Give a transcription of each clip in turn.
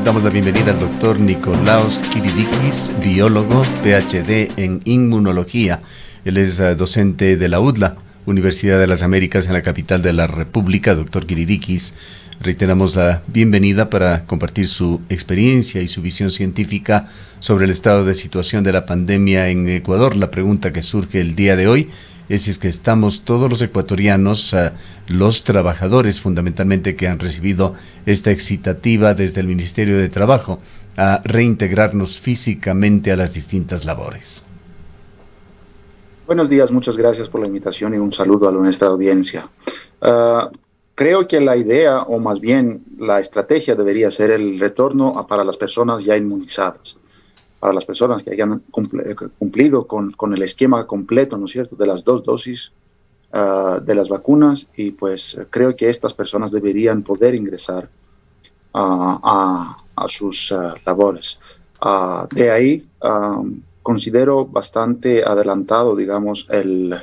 Damos la bienvenida al doctor Nikolaos Kiridikis, biólogo, PhD en inmunología. Él es docente de la UDLA, Universidad de las Américas, en la capital de la República. Doctor Kiridikis, reiteramos la bienvenida para compartir su experiencia y su visión científica sobre el estado de situación de la pandemia en Ecuador. La pregunta que surge el día de hoy es si es que estamos todos los ecuatorianos, los trabajadores fundamentalmente que han recibido esta excitativa desde el Ministerio de Trabajo, a reintegrarnos físicamente a las distintas labores. Buenos días, muchas gracias por la invitación y un saludo a nuestra audiencia. Creo que la idea, o más bien la estrategia, debería ser el retorno para las personas ya inmunizadas, para las personas que hayan cumplido con el esquema completo, ¿no es cierto?, de las 2 dosis de las vacunas, y pues creo que estas personas deberían poder ingresar a sus labores. De ahí considero bastante adelantado, digamos, el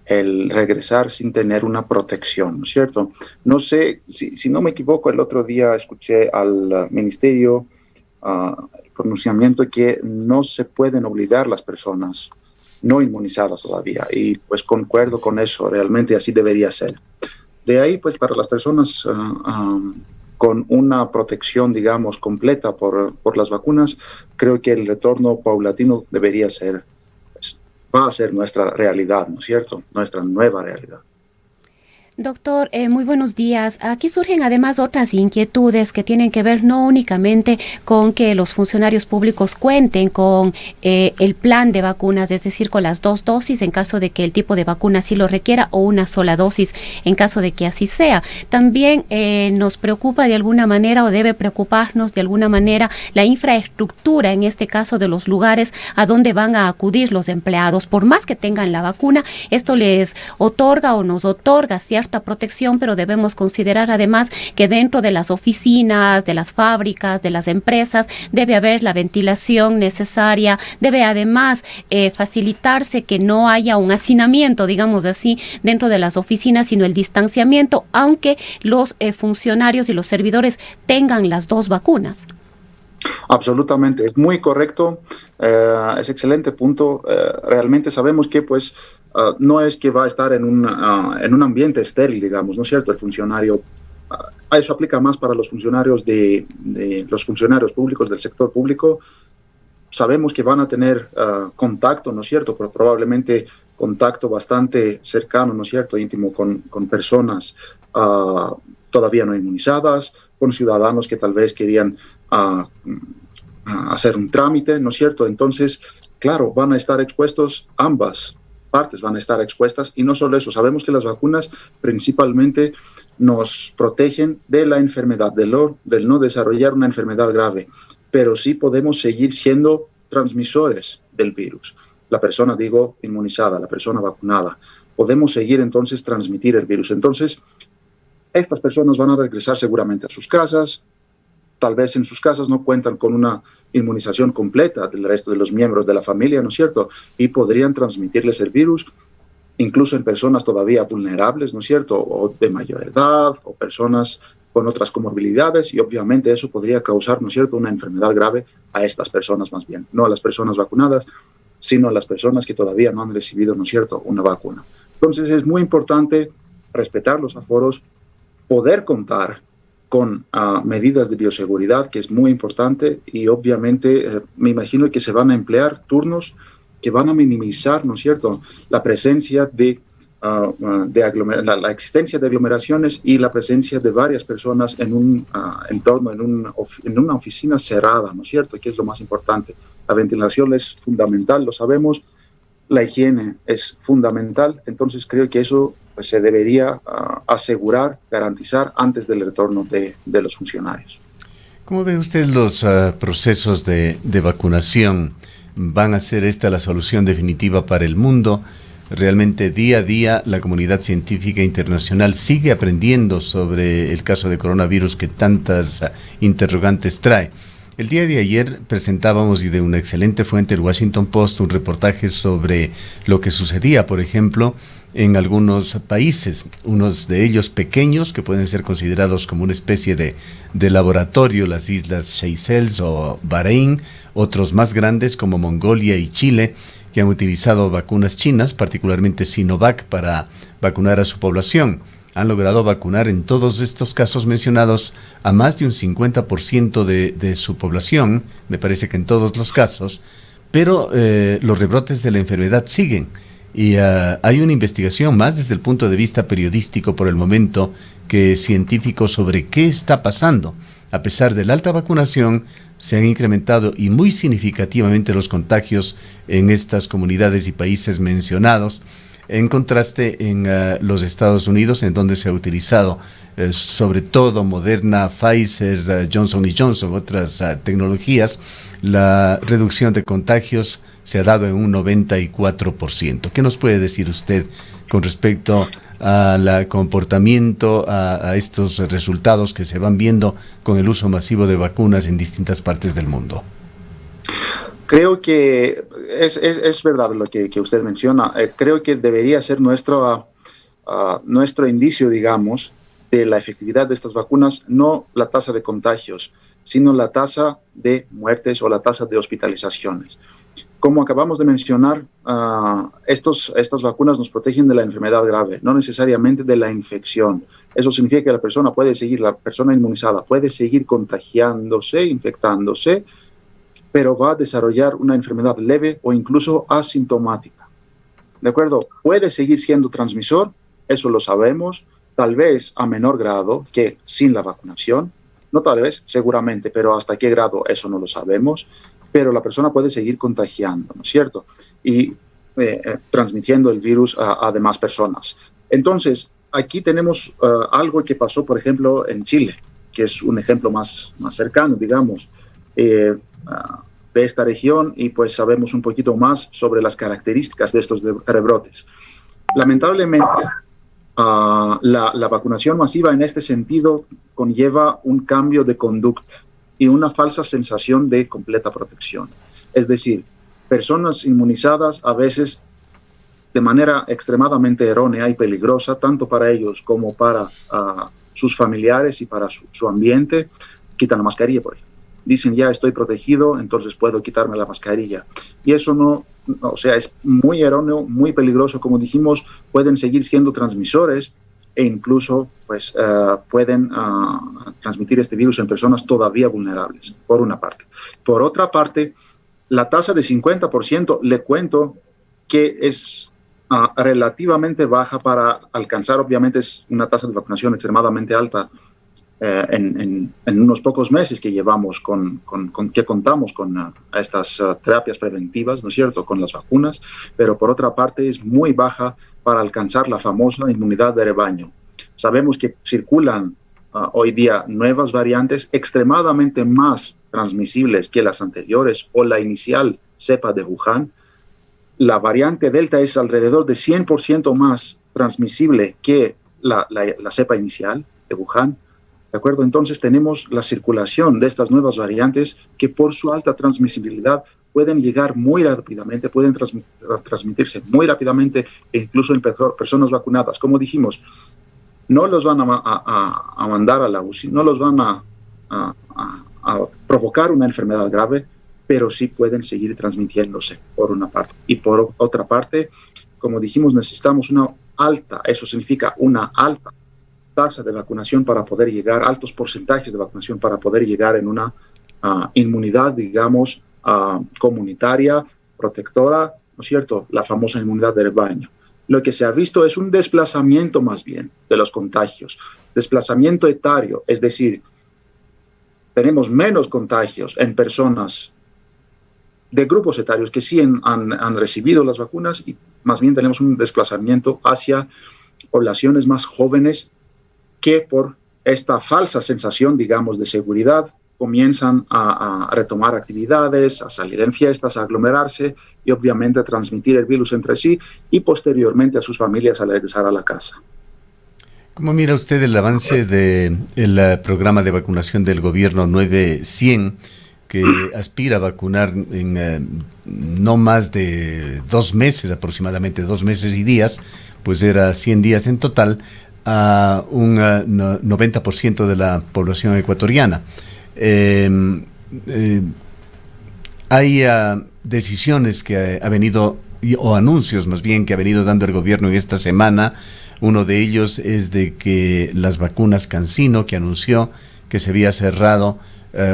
regresar sin tener una protección, ¿no es cierto? No sé, si no me equivoco, el otro día escuché al ministerio el pronunciamiento que no se pueden obligar las personas no inmunizadas todavía, y pues concuerdo con eso, realmente así debería ser. De ahí, pues para las personas con una protección, digamos, completa por las vacunas, creo que el retorno paulatino debería ser, va a ser nuestra realidad, ¿no es cierto? Nuestra nueva realidad. Doctor, muy buenos días. Aquí surgen además otras inquietudes que tienen que ver no únicamente con que los funcionarios públicos cuenten con el plan de vacunas, es decir, con las 2 dosis en caso de que el tipo de vacuna sí lo requiera, o una sola dosis en caso de que así sea. También nos preocupa de alguna manera, o debe preocuparnos de alguna manera, la infraestructura, en este caso de los lugares a donde van a acudir los empleados. Por más que tengan la vacuna, esto les otorga o nos otorga cierta protección, pero debemos considerar además que dentro de las oficinas, de las fábricas, de las empresas, debe haber la ventilación necesaria, debe además facilitarse que no haya un hacinamiento, digamos así, dentro de las oficinas, sino el distanciamiento, aunque los funcionarios y los servidores tengan las 2 vacunas. Absolutamente, es muy correcto, es excelente punto. Realmente sabemos que pues no es que va a estar en un ambiente estéril, digamos, ¿no es cierto? El funcionario, eso aplica más para los funcionarios de los funcionarios públicos del sector público. Sabemos que van a tener contacto, ¿no es cierto? Pero probablemente contacto bastante cercano, ¿no es cierto? Íntimo con personas todavía no inmunizadas, con ciudadanos que tal vez querían hacer un trámite, ¿no es cierto? Entonces, claro, van a estar expuestos, ambas partes van a estar expuestas, y no solo eso, sabemos que las vacunas principalmente nos protegen de la enfermedad, del no desarrollar una enfermedad grave, pero sí podemos seguir siendo transmisores del virus. La persona, digo, inmunizada, la persona vacunada, podemos seguir entonces transmitir el virus. Entonces, estas personas van a regresar seguramente a sus casas. Tal vez en sus casas no cuentan con una inmunización completa del resto de los miembros de la familia, ¿no es cierto? Y podrían transmitirles el virus, incluso en personas todavía vulnerables, ¿no es cierto? O de mayor edad, o personas con otras comorbilidades, y obviamente eso podría causar, ¿no es cierto?, una enfermedad grave a estas personas más bien, no a las personas vacunadas, sino a las personas que todavía no han recibido, ¿no es cierto?, una vacuna. Entonces es muy importante respetar los aforos, poder contar con medidas de bioseguridad, que es muy importante, y obviamente me imagino que se van a emplear turnos que van a minimizar, ¿no es cierto?, la presencia la existencia de aglomeraciones y la presencia de varias personas en un entorno, en una oficina cerrada, ¿no es cierto?, que es lo más importante. La ventilación es fundamental, lo sabemos, la higiene es fundamental, entonces creo que eso pues se debería asegurar, garantizar antes del retorno de los funcionarios. ¿Cómo ve usted los procesos de vacunación? ¿Van a ser esta la solución definitiva para el mundo? Realmente día a día la comunidad científica internacional sigue aprendiendo sobre el caso de coronavirus que tantas interrogantes trae. El día de ayer presentábamos, y de una excelente fuente, el Washington Post, un reportaje sobre lo que sucedía, por ejemplo, en algunos países, unos de ellos pequeños que pueden ser considerados como una especie de laboratorio, las islas Seychelles o Bahrein, otros más grandes como Mongolia y Chile, que han utilizado vacunas chinas, particularmente Sinovac, para vacunar a su población. Han logrado vacunar en todos estos casos mencionados a más de un 50% de su población, me parece que en todos los casos, pero los rebrotes de la enfermedad siguen. Y hay una investigación más desde el punto de vista periodístico por el momento que científico sobre qué está pasando. A pesar de la alta vacunación, se han incrementado y muy significativamente los contagios en estas comunidades y países mencionados, en contraste en los Estados Unidos, en donde se ha utilizado sobre todo Moderna, Pfizer, Johnson & Johnson, otras tecnologías. La reducción de contagios se ha dado en un 94%. ¿Qué nos puede decir usted con respecto al comportamiento, a estos resultados que se van viendo con el uso masivo de vacunas en distintas partes del mundo? Creo que es verdad lo que usted menciona. Creo que debería ser nuestro indicio, digamos, de la efectividad de estas vacunas, no la tasa de contagios, sino la tasa de muertes o la tasa de hospitalizaciones. Como acabamos de mencionar, estas vacunas nos protegen de la enfermedad grave, no necesariamente de la infección. Eso significa que la persona inmunizada puede seguir contagiándose, infectándose, pero va a desarrollar una enfermedad leve o incluso asintomática. ¿De acuerdo? Puede seguir siendo transmisor, eso lo sabemos, tal vez a menor grado que sin la vacunación, no tal vez, seguramente, pero hasta qué grado eso no lo sabemos, pero la persona puede seguir contagiando, ¿no es cierto? Y transmitiendo el virus a demás personas. Entonces, aquí tenemos algo que pasó, por ejemplo, en Chile, que es un ejemplo más cercano, digamos, de esta región, y pues sabemos un poquito más sobre las características de estos rebrotes. Lamentablemente, la vacunación masiva en este sentido conlleva un cambio de conducta y una falsa sensación de completa protección. Es decir, personas inmunizadas a veces de manera extremadamente errónea y peligrosa, tanto para ellos como para sus familiares y para su ambiente, quitan la mascarilla, por ejemplo. Dicen, ya estoy protegido, entonces puedo quitarme la mascarilla. Y eso es muy erróneo, muy peligroso. Como dijimos, pueden seguir siendo transmisores e incluso pues, pueden transmitir este virus en personas todavía vulnerables, por una parte. Por otra parte, la tasa de 50%, le cuento que es relativamente baja para alcanzar, obviamente es una tasa de vacunación extremadamente alta, en unos pocos meses que llevamos que contamos con estas terapias preventivas, ¿no es cierto?, con las vacunas, pero por otra parte es muy baja para alcanzar la famosa inmunidad de rebaño. Sabemos que circulan hoy día nuevas variantes extremadamente más transmisibles que las anteriores o la inicial cepa de Wuhan. La variante Delta es alrededor de 100% más transmisible que la cepa inicial de Wuhan. ¿De acuerdo? Entonces tenemos la circulación de estas nuevas variantes que por su alta transmisibilidad pueden llegar muy rápidamente, pueden transmitirse muy rápidamente e incluso en personas vacunadas. Como dijimos, no los van a mandar a la UCI, no los van a provocar una enfermedad grave, pero sí pueden seguir transmitiéndose, por una parte. Y por otra parte, como dijimos, necesitamos eso significa una alta tasa de vacunación para poder llegar, altos porcentajes de vacunación para poder llegar en una inmunidad, digamos, comunitaria, protectora, ¿no es cierto?, la famosa inmunidad de rebaño. Lo que se ha visto es un desplazamiento más bien de los contagios, desplazamiento etario, es decir, tenemos menos contagios en personas de grupos etarios que sí han recibido las vacunas y más bien tenemos un desplazamiento hacia poblaciones más jóvenes que por esta falsa sensación, digamos, de seguridad, comienzan a retomar actividades, a salir en fiestas, a aglomerarse y obviamente a transmitir el virus entre sí y posteriormente a sus familias al regresar a la casa. ¿Cómo mira usted el avance del programa de vacunación del gobierno 900, que aspira a vacunar en no más de 2 meses, aproximadamente 2 meses y días, pues era 100 días en total, a un 90% de la población ecuatoriana. Hay decisiones que ha venido, o anuncios más bien, que ha venido dando el gobierno en esta semana. Uno de ellos es de que las vacunas CanSino, que anunció que se había cerrado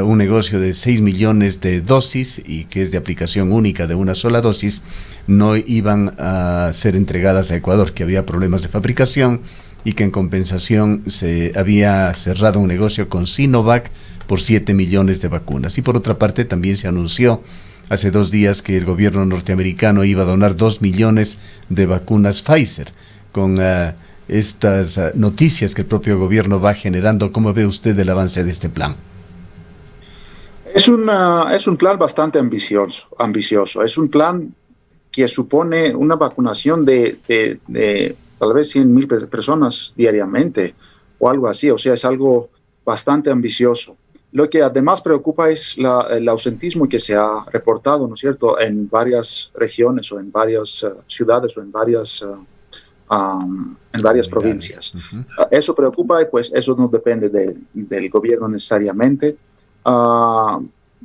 un negocio de 6 millones de dosis y que es de aplicación única de una sola dosis, no iban a ser entregadas a Ecuador, que había problemas de fabricación y que en compensación se había cerrado un negocio con Sinovac por 7 millones de vacunas. Y por otra parte también se anunció hace 2 días que el gobierno norteamericano iba a donar 2 millones de vacunas Pfizer. Con estas noticias que el propio gobierno va generando, ¿cómo ve usted el avance de este plan? Es un plan bastante ambicioso. Es un plan que supone una vacunación de tal vez 100,000 personas diariamente o algo así. O sea, es algo bastante ambicioso. Lo que además preocupa es el ausentismo que se ha reportado, ¿no es cierto?, en varias regiones o en varias ciudades o en varias provincias. Uh-huh. Eso preocupa y pues eso no depende del gobierno necesariamente.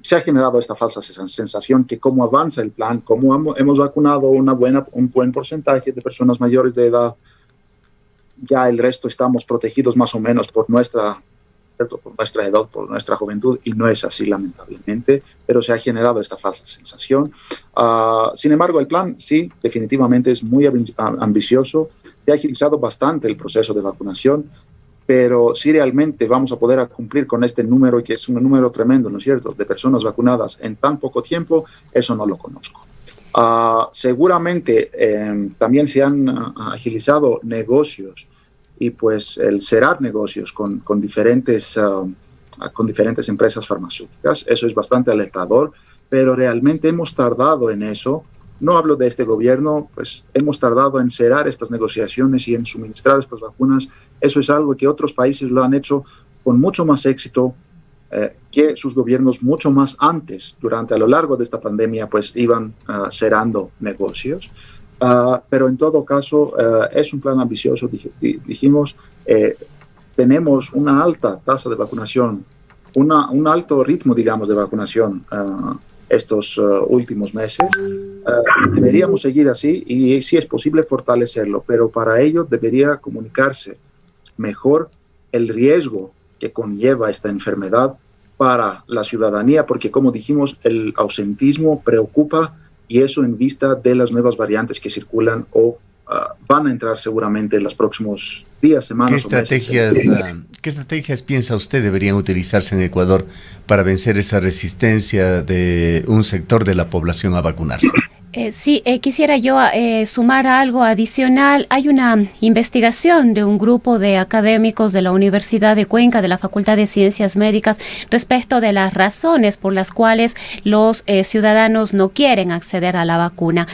Se ha generado esta falsa sensación que como avanza el plan, como hemos vacunado un buen porcentaje de personas mayores de edad, ya el resto estamos protegidos más o menos por nuestra edad, por nuestra juventud, y no es así lamentablemente, pero se ha generado esta falsa sensación. Sin embargo, el plan sí, definitivamente es muy ambicioso, se ha agilizado bastante el proceso de vacunación, pero si realmente vamos a poder cumplir con este número, que es un número tremendo, ¿no es cierto?, de personas vacunadas en tan poco tiempo, eso no lo conozco. Seguramente también se han agilizado negocios y pues el cerrar negocios con diferentes empresas farmacéuticas. Eso es bastante alentador, pero realmente hemos tardado en eso. No hablo de este gobierno, pues hemos tardado en cerrar estas negociaciones y en suministrar estas vacunas. Eso es algo que otros países lo han hecho con mucho más éxito que sus gobiernos mucho más antes. A lo largo de esta pandemia, pues iban cerrando negocios. Pero en todo caso, es un plan ambicioso, dijimos. Tenemos una alta tasa de vacunación, un alto ritmo, digamos, de vacunación estos últimos meses. Deberíamos seguir así y si es posible fortalecerlo, pero para ello debería comunicarse mejor el riesgo que conlleva esta enfermedad para la ciudadanía, porque como dijimos, el ausentismo preocupa, y eso en vista de las nuevas variantes que circulan o van a entrar seguramente en los próximos días, semanas. ¿Qué estrategias piensa usted deberían utilizarse en Ecuador para vencer esa resistencia de un sector de la población a vacunarse? Sí, quisiera yo sumar algo adicional. Hay una investigación de un grupo de académicos de la Universidad de Cuenca, de la Facultad de Ciencias Médicas, respecto de las razones por las cuales los ciudadanos no quieren acceder a la vacuna.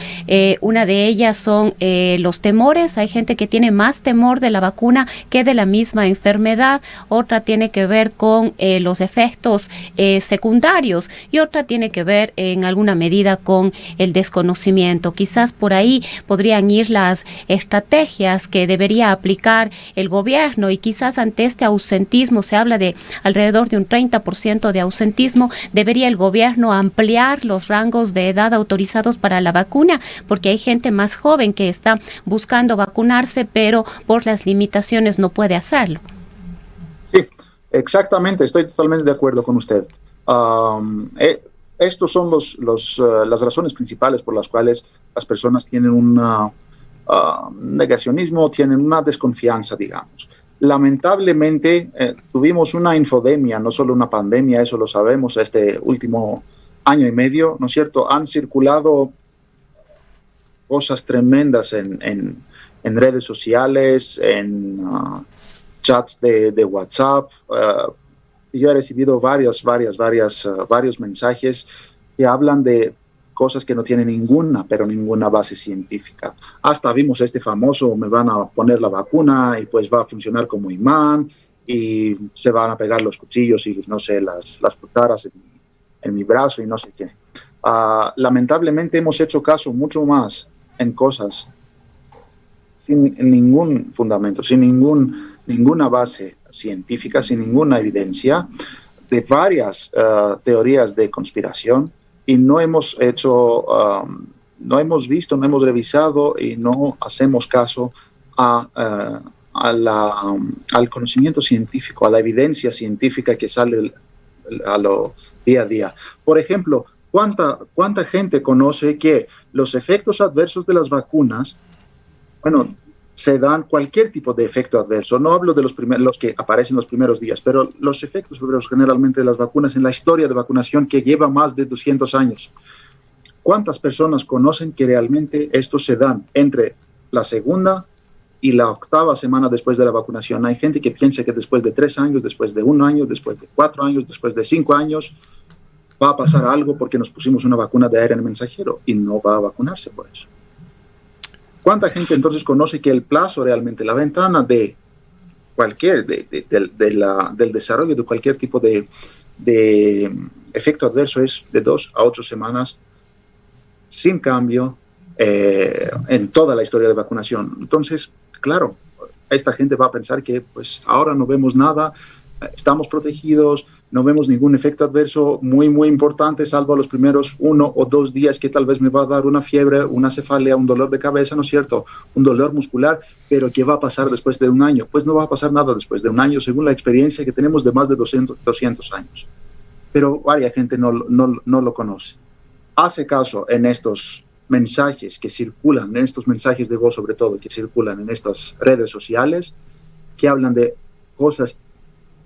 Una de ellas son los temores. Hay gente que tiene más temor de la vacuna que de la misma enfermedad. Otra tiene que ver con los efectos secundarios y otra tiene que ver en alguna medida con el desconocimiento. Quizás por ahí podrían ir las estrategias que debería aplicar el gobierno, y quizás ante este ausentismo, se habla de alrededor de un 30% de ausentismo, debería el gobierno ampliar los rangos de edad autorizados para la vacuna, porque hay gente más joven que está buscando vacunarse, pero por las limitaciones no puede hacerlo. Sí, exactamente, estoy totalmente de acuerdo con usted. Estos son las razones principales por las cuales las personas tienen un negacionismo, tienen una desconfianza, digamos. Lamentablemente, tuvimos una infodemia, no solo una pandemia, eso lo sabemos, este último año y medio, ¿no es cierto? Han circulado cosas tremendas en redes sociales, en chats de WhatsApp. Yo he recibido varios mensajes que hablan de cosas que no tienen ninguna base científica. Hasta vimos este famoso, me van a poner la vacuna y pues va a funcionar como imán y se van a pegar los cuchillos y no sé, las cucharas en mi brazo y no sé qué. Lamentablemente hemos hecho caso mucho más en cosas sin ningún fundamento, sin ninguna base científica, sin ninguna evidencia, de varias teorías de conspiración, y no hemos hecho, no hemos visto, no hemos revisado y no hacemos caso al conocimiento científico, a la evidencia científica que sale a lo día a día. Por ejemplo, ¿cuánta gente conoce que los efectos adversos de las vacunas, bueno, se dan cualquier tipo de efecto adverso? No hablo de los que aparecen los primeros días, pero los efectos adversos generalmente de las vacunas en la historia de vacunación, que lleva más de 200 años. ¿Cuántas personas conocen que realmente estos se dan entre la segunda y la 8ª semana después de la vacunación? Hay gente que piensa que después de 3 años, después de 1 año, después de 4 años, después de 5 años, va a pasar algo porque nos pusimos una vacuna de ARN mensajero, y no va a vacunarse por eso. ¿Cuánta gente entonces conoce que el plazo realmente, la ventana de cualquier, del desarrollo de cualquier tipo de efecto adverso es de 2 a 8 semanas, sin cambio, en toda la historia de vacunación? Entonces, claro, esta gente va a pensar que pues ahora no vemos nada, estamos protegidos, no vemos ningún efecto adverso muy importante, salvo los primeros 1 o 2 días que tal vez me va a dar una fiebre, una cefalea, un dolor de cabeza, ¿no es cierto? Un dolor muscular, pero ¿qué va a pasar después de 1 año? Pues no va a pasar nada después de 1 año, según la experiencia que tenemos de más de 200 años. Pero varias gente no lo conoce. Hace caso en estos mensajes que circulan, en estos mensajes de voz sobre todo, que circulan en estas redes sociales, que hablan de cosas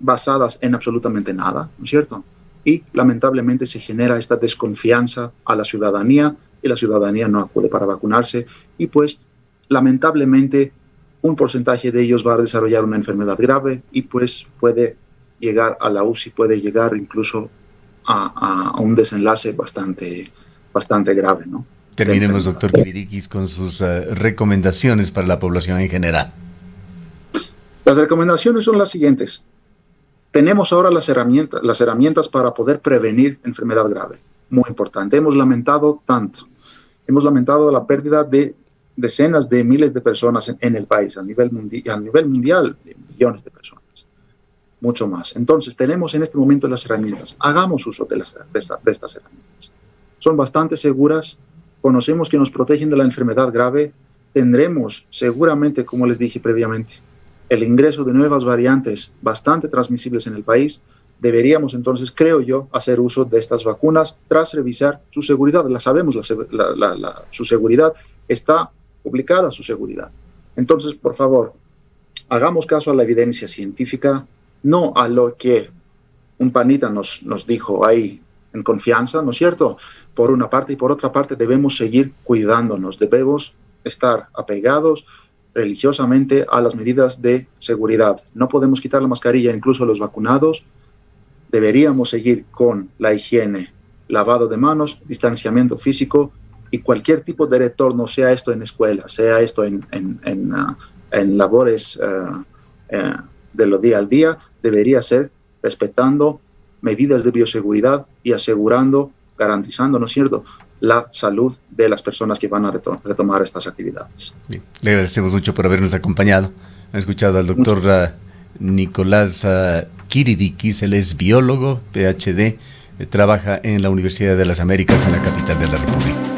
basadas en absolutamente nada, ¿no es cierto? Y lamentablemente se genera esta desconfianza a la ciudadanía, y la ciudadanía no acude para vacunarse, y pues lamentablemente un porcentaje de ellos va a desarrollar una enfermedad grave, y pues puede llegar a la UCI, puede llegar incluso a un desenlace bastante grave, ¿no? Terminemos, doctor Kiridikis, con sus recomendaciones para la población en general. Las recomendaciones son las siguientes. Tenemos ahora las herramientas para poder prevenir enfermedad grave. Muy importante. Hemos lamentado la pérdida de decenas de miles de personas en el país, a nivel mundial, de millones de personas, mucho más. Entonces, tenemos en este momento las herramientas. Hagamos uso de estas herramientas. Son bastante seguras, conocemos que nos protegen de la enfermedad grave. Tendremos seguramente, como les dije previamente, el ingreso de nuevas variantes bastante transmisibles en el país. Deberíamos entonces, creo yo, hacer uso de estas vacunas tras revisar su seguridad. La sabemos, su seguridad está publicada, su seguridad. Entonces, por favor, hagamos caso a la evidencia científica, no a lo que un panita nos dijo ahí en confianza, ¿no es cierto? Por una parte, y por otra parte debemos seguir cuidándonos, debemos estar apegados religiosamente a las medidas de seguridad. No podemos quitar la mascarilla incluso a los vacunados. Deberíamos seguir con la higiene, lavado de manos, distanciamiento físico, y cualquier tipo de retorno, sea esto en escuela, sea esto en labores de lo día al día, debería ser respetando medidas de bioseguridad y garantizando, ¿no es cierto?, la salud de las personas que van a retomar estas actividades. Bien. Le agradecemos mucho por habernos acompañado. Han escuchado al doctor Nicolás Kiridikis. Él es biólogo, PhD, trabaja en la Universidad de las Américas en la capital de la República.